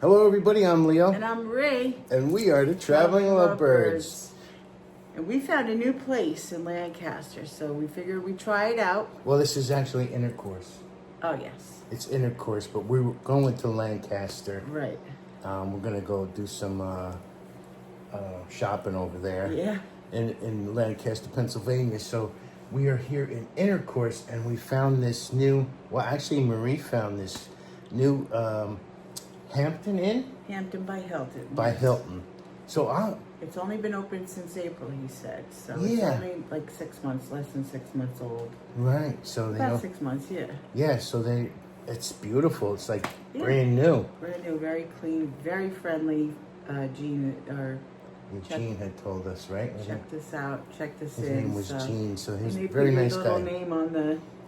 Hello everybody, I'm Leo. And I'm Ray. And we are the Traveling Lovebirds. And we found a new place in Lancaster, so we figured we'd try it out. Well, this is actually Intercourse. Oh, yes. It's Intercourse, but we were going to Lancaster. Right. We're going to go do some shopping over there. Yeah. In Lancaster, Pennsylvania. So we are here in Intercourse, and we found this new, well, actually Marie found this new Hampton Inn? Hampton by Hilton. By Hilton. So it's only been open since April, he said. So yeah. It's only like 6 months, less than 6 months old. Right. So about 6 months, yeah. Yeah, so it's beautiful. It's like brand new. Brand new, very clean, very friendly. Gene had told us, right? Check this out. Check this in. His name was Gene, so he's a a very nice little guy. Name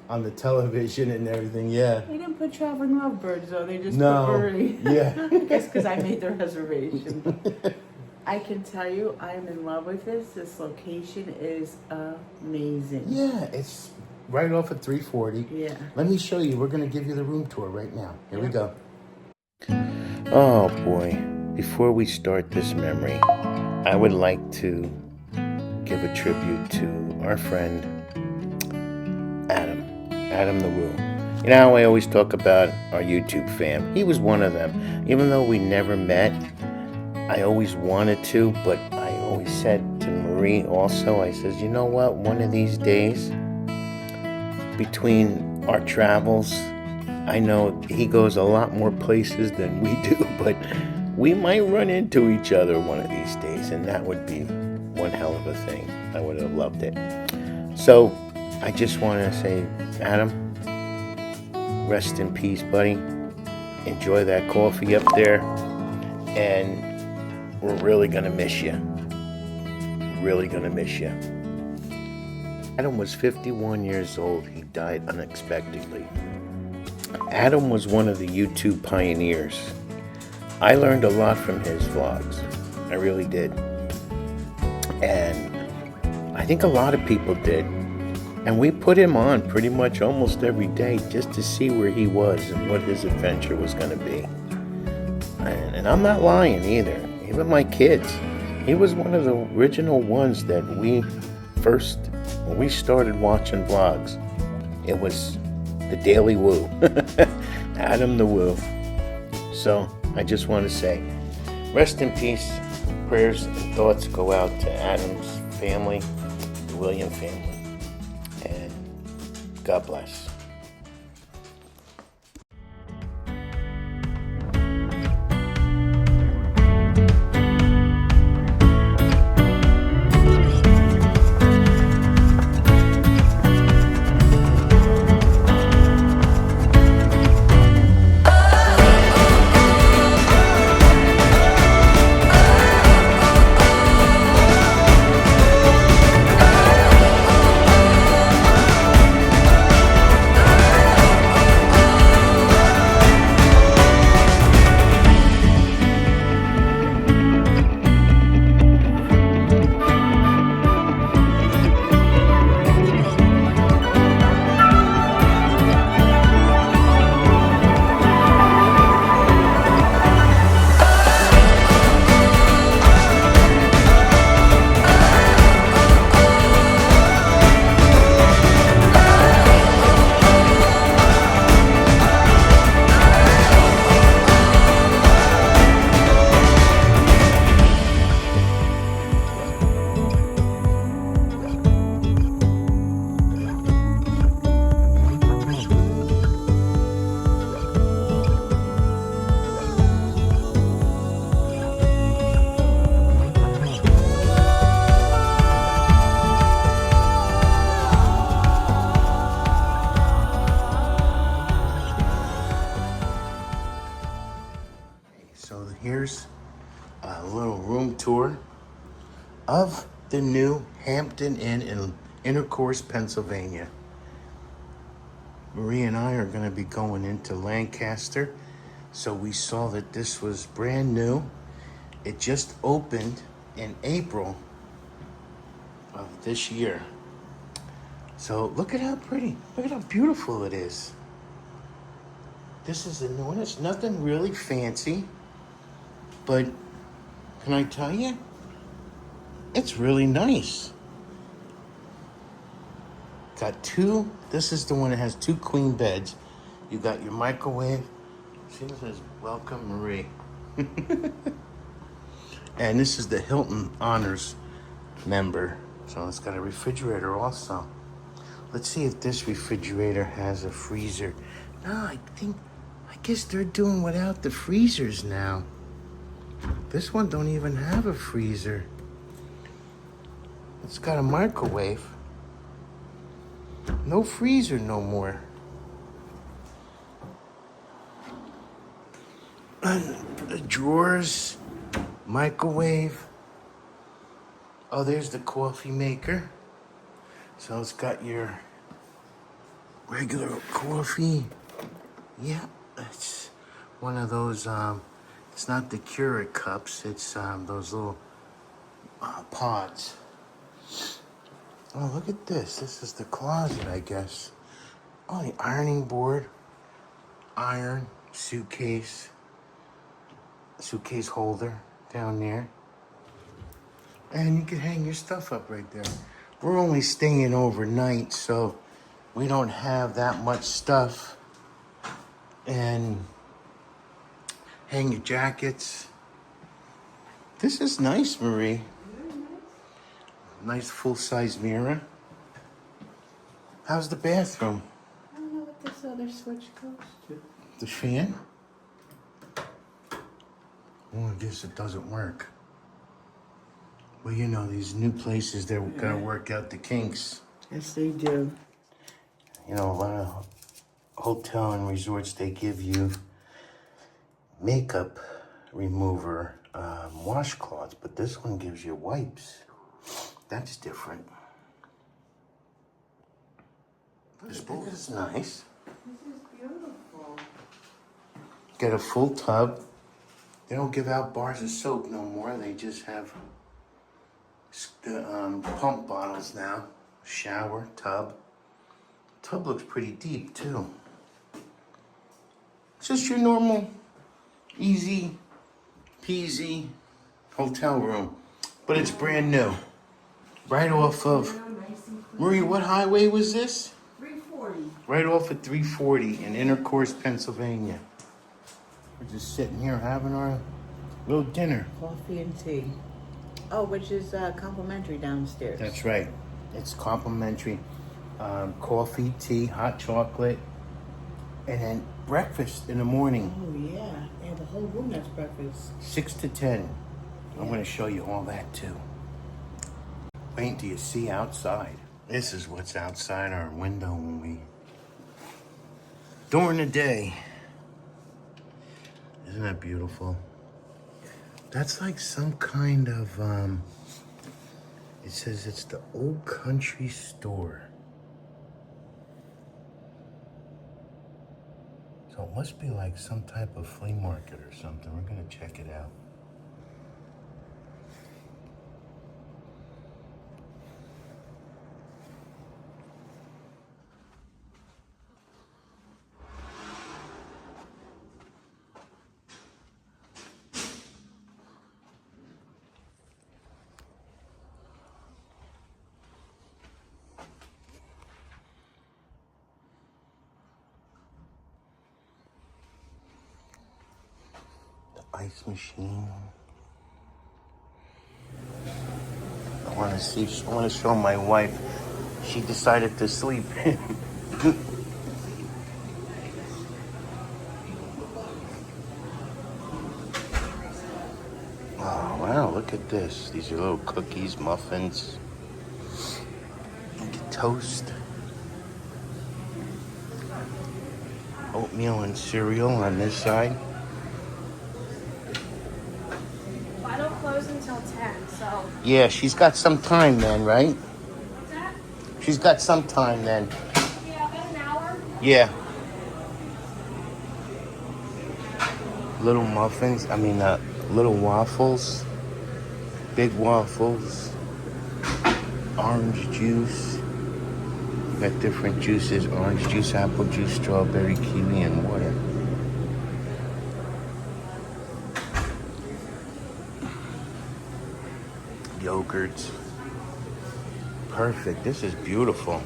on the television and everything, yeah. They didn't put Traveling Lovebirds, though. They just put Marie. Yeah. I guess because I made the reservation. I can tell you, I'm in love with this. This location is amazing. Yeah, it's right off of 340. Yeah. Let me show you. We're going to give you the room tour right now. Here we go. Oh, boy. Before we start this memory, I would like to give a tribute to our friend, Adam the Woo. You know how I always talk about our YouTube fam? He was one of them. Even though we never met, I always wanted to, but I always said to Marie also, I says, you know what, one of these days, between our travels, I know he goes a lot more places than we do, but we might run into each other one of these days, and that would be one hell of a thing. I would have loved it. So, I just want to say, Adam, rest in peace, buddy. Enjoy that coffee up there, and we're really going to miss you. Really going to miss you. Adam was 51 years old. He died unexpectedly. Adam was one of the YouTube pioneers. I learned a lot from his vlogs. I really did. And I think a lot of people did. And we put him on pretty much almost every day just to see where he was and what his adventure was going to be. And I'm not lying either. Even my kids. He was one of the original ones that when we started watching vlogs, it was the Daily Woo. Adam the Woo. So I just want to say, rest in peace. Prayers and thoughts go out to Adam's family, the William family. And God bless. So here's a little room tour of the new Hampton Inn in Intercourse, Pennsylvania. Marie and I are going to be going into Lancaster. So we saw that this was brand new. It just opened in April of this year. So look at how pretty, look at how beautiful it is. This is a new one. It's nothing really fancy. but can I tell you? It's really nice. Got two, this is the one that has two queen beds. You got your microwave. See, it says, welcome Marie. And this is the Hilton Honors member. So it's got a refrigerator also. Let's see if this refrigerator has a freezer. No, I guess they're doing without the freezers now. This one don't even have a freezer. It's got a microwave. No freezer no more. The drawers, microwave. Oh, there's the coffee maker. So it's got your regular coffee. Yeah, it's one of those, it's not the Keurig cups, it's those little pods. Oh, look at this. This is the closet, I guess. Oh, the ironing board, iron, suitcase holder down there. And you can hang your stuff up right there. We're only staying overnight, so we don't have that much stuff. And hang your jackets. This is nice, Marie. Nice full-size mirror. How's the bathroom? I don't know what this other switch goes to. The fan? Oh, I guess it doesn't work. Well, you know, these new places, they're gonna work out the kinks. Yes, they do. You know, a lot of hotel and resorts, they give you makeup remover washcloths, but this one gives you wipes. That's different. This bowl is nice. This is beautiful. Get a full tub. They don't give out bars of soap no more. They just have the pump bottles now. Shower, tub. Tub looks pretty deep too. It's just your normal, easy peasy hotel room. But it's brand new. Right off of, Marie, what highway was this? 340. Right off of 340 in Intercourse, Pennsylvania. We're just sitting here having our little dinner. Coffee and tea. Oh, which is complimentary downstairs. That's right. It's complimentary. Coffee, tea, hot chocolate, and then breakfast in the morning. Oh, yeah. They have a whole room that's breakfast. 6 to 10. I'm going to show you all that too. Wait till you see outside. This is what's outside our window during the day. Isn't that beautiful? That's like some kind of, it says it's the Old Country Store. So it must be like some type of flea market or something. We're gonna check it out. Ice machine. I want to show my wife. She decided to sleep. Oh, wow, look at this. These are little cookies, muffins. Toast. Oatmeal and cereal on this side. I don't close until 10, so... Yeah, she's got some time then, right? What's that? She's got some time then. Yeah, about an hour. Yeah. Little muffins, little waffles. Big waffles. Orange juice. Got different juices. Orange juice, apple juice, strawberry, kiwi, and water. yogurts. Perfect. This is beautiful.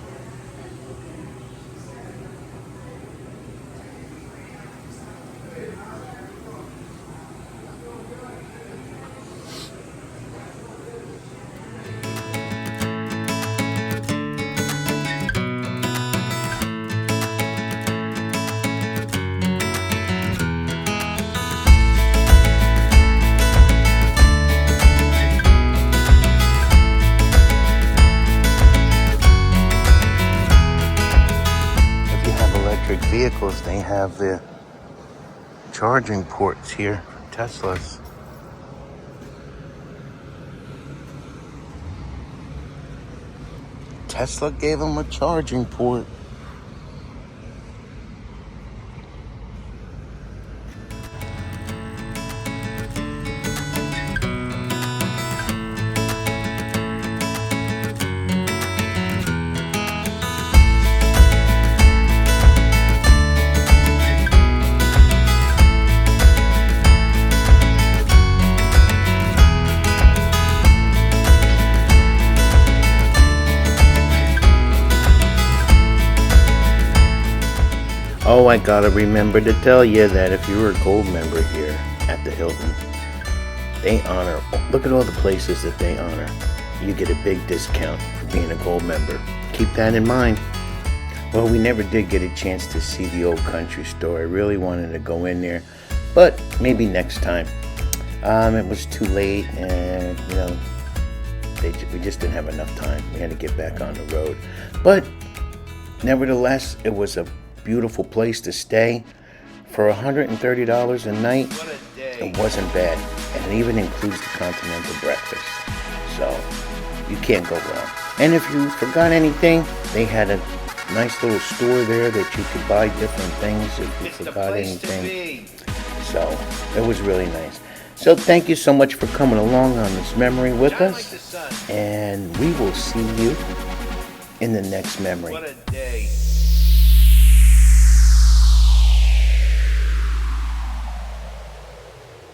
Vehicles, they have the charging ports here for Teslas. Tesla gave them a charging port. Oh, I gotta remember to tell you that if you're a gold member here at the Hilton, they honor, look at all the places that they honor. You get a big discount for being a gold member. Keep that in mind. Well, we never did get a chance to see the old country store. I really wanted to go in there, but maybe next time. It was too late, and you know, we just didn't have enough time. We had to get back on the road. But nevertheless, it was a beautiful place to stay. For $130 a night, it wasn't bad, and it even includes the continental breakfast, so you can't go wrong. And if you forgot anything, they had a nice little store there that you could buy different things if you forgot anything. So it was really nice. So thank you so much for coming along on this memory with us, and we will see you in the next memory. What a day.